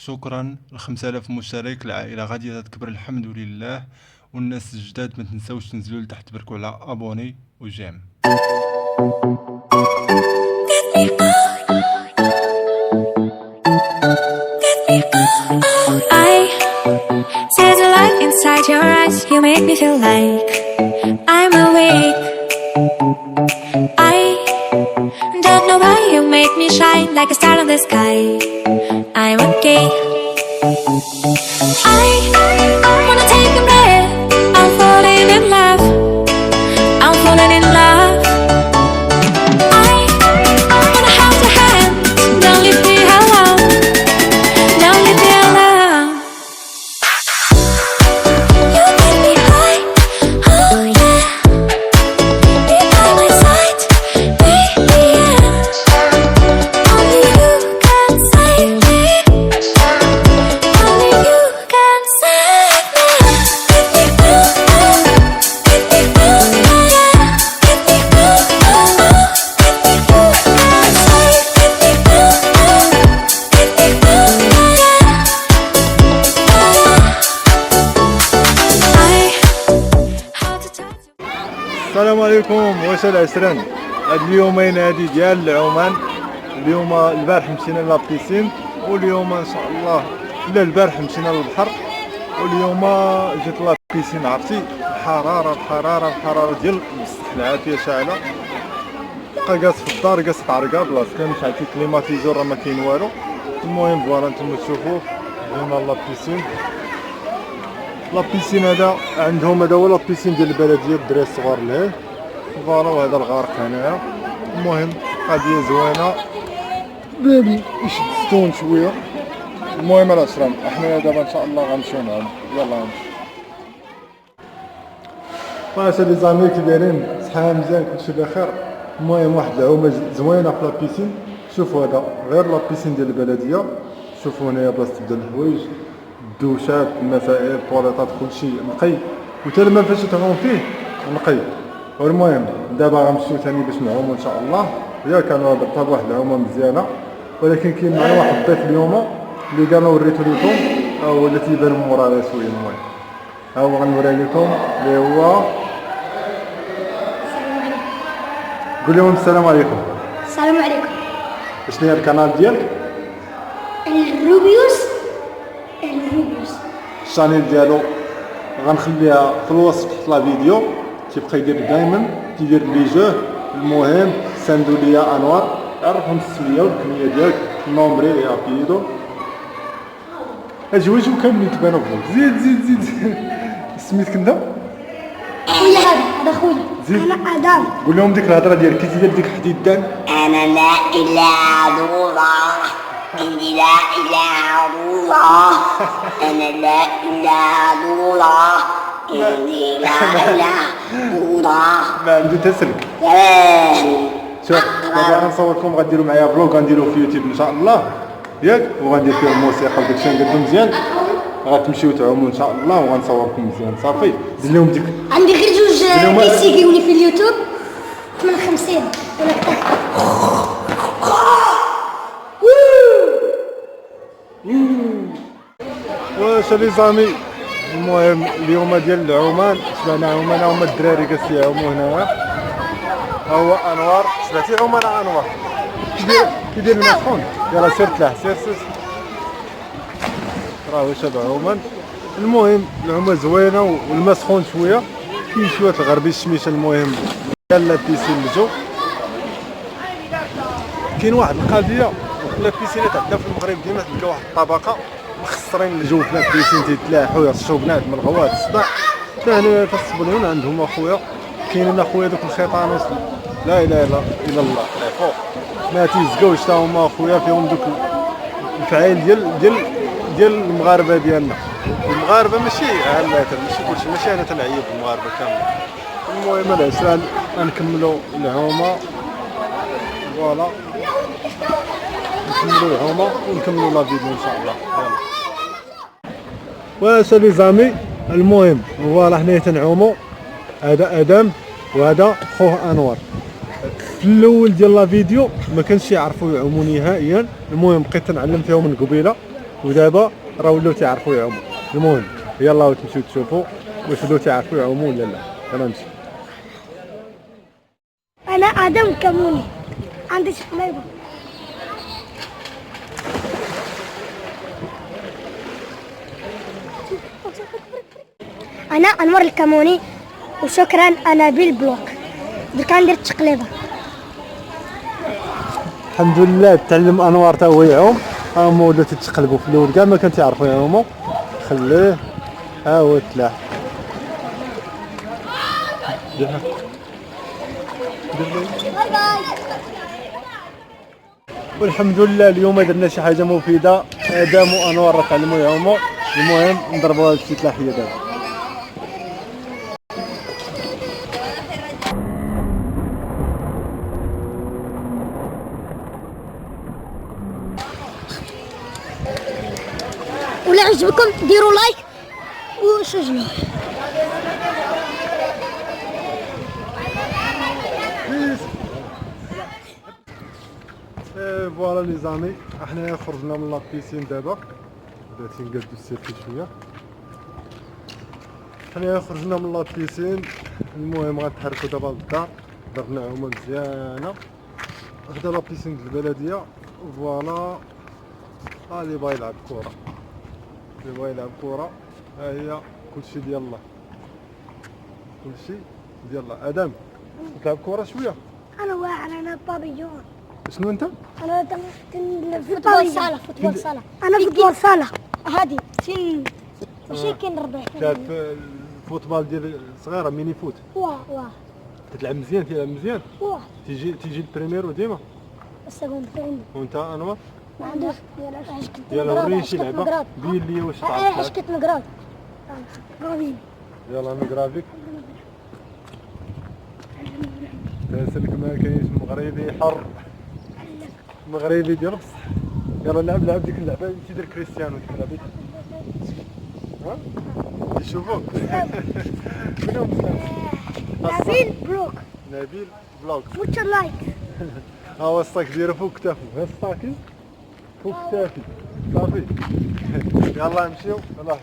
شكرا ل 5000 مشترك. العائله غاديه تكبر الحمد لله. والناس الجداد ما تنساوش تنزلوا لتحت تبركوا على ابوني وجيم. I see the light inside your eyes. You make me feel like I'm awake. I don't know why you make me shine like a star in the sky. I'm okay. I wanna take a breath. I'm falling in love. I'm falling in love. I wanna hold your hand. Don't leave me alone. Don't leave me alone. You make me high. Oh yeah. Be by my side. Be the end. Only you can save me. Only you can save me. Get me through. Get me through. Yeah. Get me through. Get me through. Save. Get me through. Get me through. Yeah. I how to touch you. السلام عليكم. واش العسران؟ هاد اليومين هادي ديال العمان. اليوم البارح مشينا لابيسين، واليوم ان شاء الله لا البارح مشينا للبحر، واليوم جيت لابيسين. عرفتي الحراره ديال بصح العافيه شاعله. بقى جالس في الدار جالس تعرقا بلاص كان شعلتي كليماتيزور راه ما كاين والو. المهم فوالا نتوما تشوفوا جينا لابيسين. لابيسين هذا عندهم، هذا هو لابيسين ديال البلديه الدراري الصغار لهيه فوالا. وهذا الغارق هنايا. المهم قضيه زوينه بابي يشد ستون شويه. المهم العشران احنا دابا ان شاء الله غنمشيو نعوم. يلا نمشي. واش لي زامي كي دايرين؟ صحه مزيان كلشي بخير. المهم واحد العومه زوينه في لابيسين. شوفوا هذا غير لابيسين ديال البلديه. شوفوا هنايا بلاصه تبدا الحوايج، الدوشات، المسائل، الطواليطات، كلشي نقي، وتا الماء فاش تعوم فيه نقي. والمهم دابا غنمشيو ثاني باش نعومو ان شاء الله. ياك انا طاب واحد العومه مزيانه، ولكن كاين معنا واحد الضيف اليوم اللي قالنا وريتو لكم، ها هو اللي تيبان من مورا شويه. المهم ها هو غنوريه لكم اللي هو. قول لهم السلام عليكم. السلام عليكم. شنو هي القناه ديالك؟ الروبيوس. الشانيل ديالو غنخليها في الوصف تحت لا فيديو. تيبقى يدير دائما تيدير لي جو. المهم ساندو ليا انوار، عرفهم السميه والكنيه ديالك، النومبري يا بيدو. اجي وجهو كامل يتبان فوق. زيد سميتك انت؟ خويا هذا خويا. زيد. انا ادم. قول لهم ديك الهضره ديالك كي تدير ديك حديدان. أنا لا إله إلا الله. إني لا إله إلا الله. أنا لا إله إلا الله. إني لا إله إلا الله. ما عنده تسلك. شوف دابا غنصوركم، غديروا معايا فلوغ غنديروه في يوتيوب ان شاء الله ياك، وغندير فيه الموسيقى وداكشي نقدو مزيان. غتمشيو تعوموا ان شاء الله وغنصوركم مزيان. صافي دير لهم ديك. عندي غير جوج كيسيقيوني في اليوتيوب 58 ولا اكثر. واش لي زامي؟ المهم اليوم ديال العومان سمعنا عومان، هما الدراري جالسين يعوموا هنايا. ها هو انوار، سمعتي عومان انوار كيدير الماء سخون. يلاه سير طلع سير راهو شاب عومان. المهم العومه زوينه والماء سخون شويه، كاين شويه الغربي الشميشه. المهم ديال لابيسين الجو كاين واحد القضيه. لابيسينات عندنا في المغرب ديما تلقى واحد الطبقه مخسرين الجو في لابيسين، تيتلاحوا يرشوا بنات من الغوات الصداع. هنا في الصبليون عندهم اخويا، كاينين اخويا دوك الخيطانوس لا اله الا الله فوق ما تيزقاوش حتى هما اخويا، فيهم دوك الفعايل ديال المغاربه ديالنا. المغاربه ماشي عامه، ماشي كلشي، ماشي انا تنعيب المغاربه كامل. المهم العسران غنكملوا العومه فوالا، نكملوا العومه ونكملوا لا فيديو ان شاء الله. يلا واش لي زامي؟ المهم فوالا حنايا تنعوموا. هذا ادم وهذا خوه انوار. في الاول ديال لا فيديو ما كانش يعرفوا يعوموا نهائيا. المهم بقيت تنعلم فيهم من قبيله ودابا راه ولاو تيعرفوا يعوموا. المهم يلاه تمشيو تشوفوا واش ولاو تيعرفوا يعوموا ولا لا. يلا نمشي. أنا آدم كموني عندي شقلايبة. أنا أنور الكموني وشكرا أنا بالبلوك درك ندير تقليبة. الحمد لله تعلم انوار تا هو يعوم. هما ولاو تيتقلبوا في الاول كاع ما كان تيعرفوا يعوموا. خليه ها هو تلاح. والحمد لله اليوم درنا شي حاجه مفيده. ادم وانوار راه تعلموا يعوموا. المهم نضربوا هاد الشي تلاحيه دابا. ولا عجبكم ديروا لايك وشجعوا. فوالا لي زامي احنا خرجنا من لابيسين دابا. بدات نقادو السيركي شويه. حنا خرجنا من لابيسين. المهم غنتحركوا دابا للدار. درنا عومه مزيانه. هدا لابيسين د البلديه. فوالا اللي باغي يلعب كره اللي بغا يلعب كره ها هي كلشي ديال الله. كلشي ديال الله. ادم تلعب كره شويه. أنا واعر أنا بابيون. شنو انت؟ أنا فوتبول صالة فوتبول صالة. أنا فوتبول صالة هادي فين ماشي كاين ربح. تلعب الفوتبال ديال الصغيره ميني فوت. واه تلعب مزيان تلعب مزيان. واه تيجي البريميرو ديما. السكوند وانت انور ما عندوش يلاه اش كنت يلا وريني شي لعبه. بين لي واش تعرف اش تلعب. كنت نقرا غادي يلا نقرا تاسلك ما كاينش مغربي حر. مغربي ديال بصح. يلا لعب ديك اللعبه انت دير كريستيانو ديك اللعبه. ها يشوفوك. منهم نبيل بلوك نبيل بلوك. واتش لايك. ها هو الصاك ديالو فوق كتافو. ها الصاكي فوق كتافي صافي. يلا نمشيو. يلا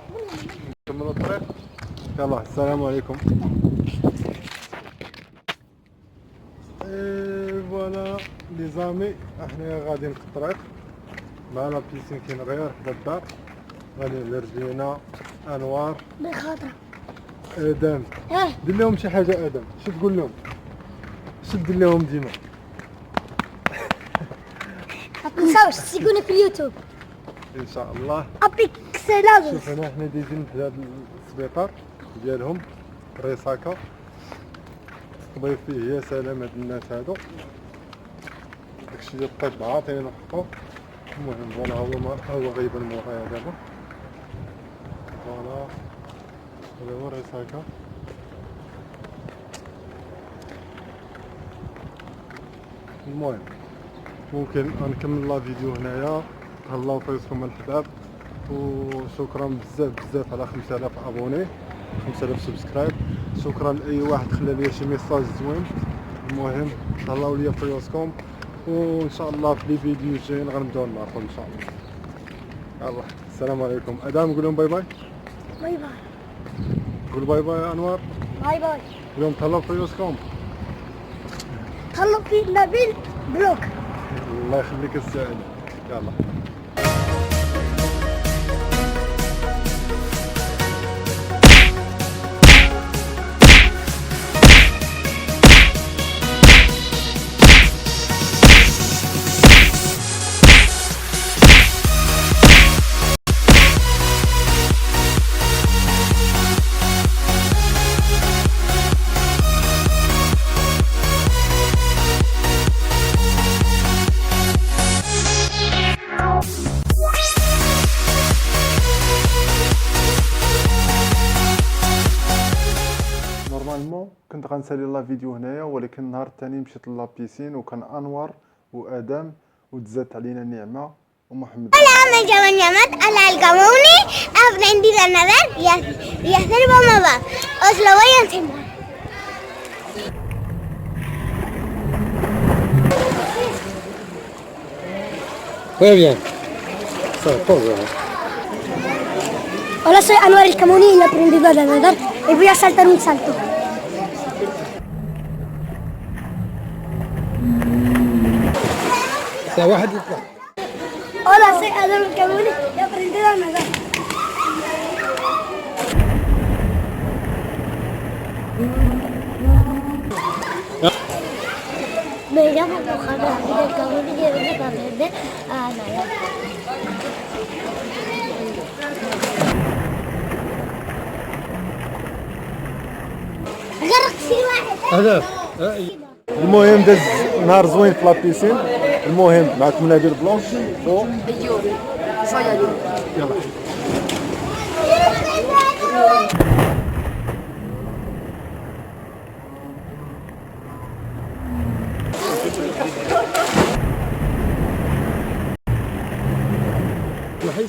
نكملوا الطريق. يلا السلام عليكم. فوالا لي زامي احنا غاديين في الطريق. معنا بيسين كاين غير حدا الدار. غادي لرجلينا انوار بخاطر ادم. دير لهم شي حاجه ادم. شو تقول لهم؟ شو دير لهم ديما؟ ما تنساوش تسيقوني في اليوتيوب. ان شاء الله. ابيك سلام. شوف هنا حنا دايزين في هذا السبيطار ديالهم ريساكا. ضيف فيه يا سلام هاد الناس هادو. داكشي ديال الطب عاطينا نحطو. المهم فوالا هو غيبان مورايا دابا. فوالا هذا هو ريساكا. المهم ممكن نكمل لا فيديو هنايا. تهلاو في راسكم الحباب. وشكرا بزاف على 5000 ابوني 5000 سبسكرايب. شكرا لاي واحد خلى لي شي ميساج زوين. المهم تهلاو ليا في راسكم. وان شاء الله في لي فيديو الجايين غنبداو نعرفوا ان شاء الله. يلا السلام عليكم. ادم قول لهم باي باي. باي باي. قول باي باي انوار. باي باي. قول لهم تهلاو في راسكم. خلوا في نبيل بلوك. الله يخليك السائل. يلا كنت غنسالي لا فيديو هنايا. ولكن النهار الثاني مشيت لابيسين وكان انوار وادم وتزادت علينا نعمه ومحمد. Hola, me llamo Yamat Al-Algamoni. Aprendí a nadar y a hacer bomba. Os lo voy a enseñar. Muy bien. Ça va, Hola, soy Anwar El Kamoni y he aprendido a nadar y voy a saltar un salto. واحد يطلع. Hola, soy Adam El Kamoni y he aprendido a nadar. Me llamo Mohamed Abid El Kamoni y he venido a aprender a nadar. غرق في واحد. هذا المهم داز نهار زوين في لابيسين. المهم معك مناديل بلونش فوق. يلا. وحيد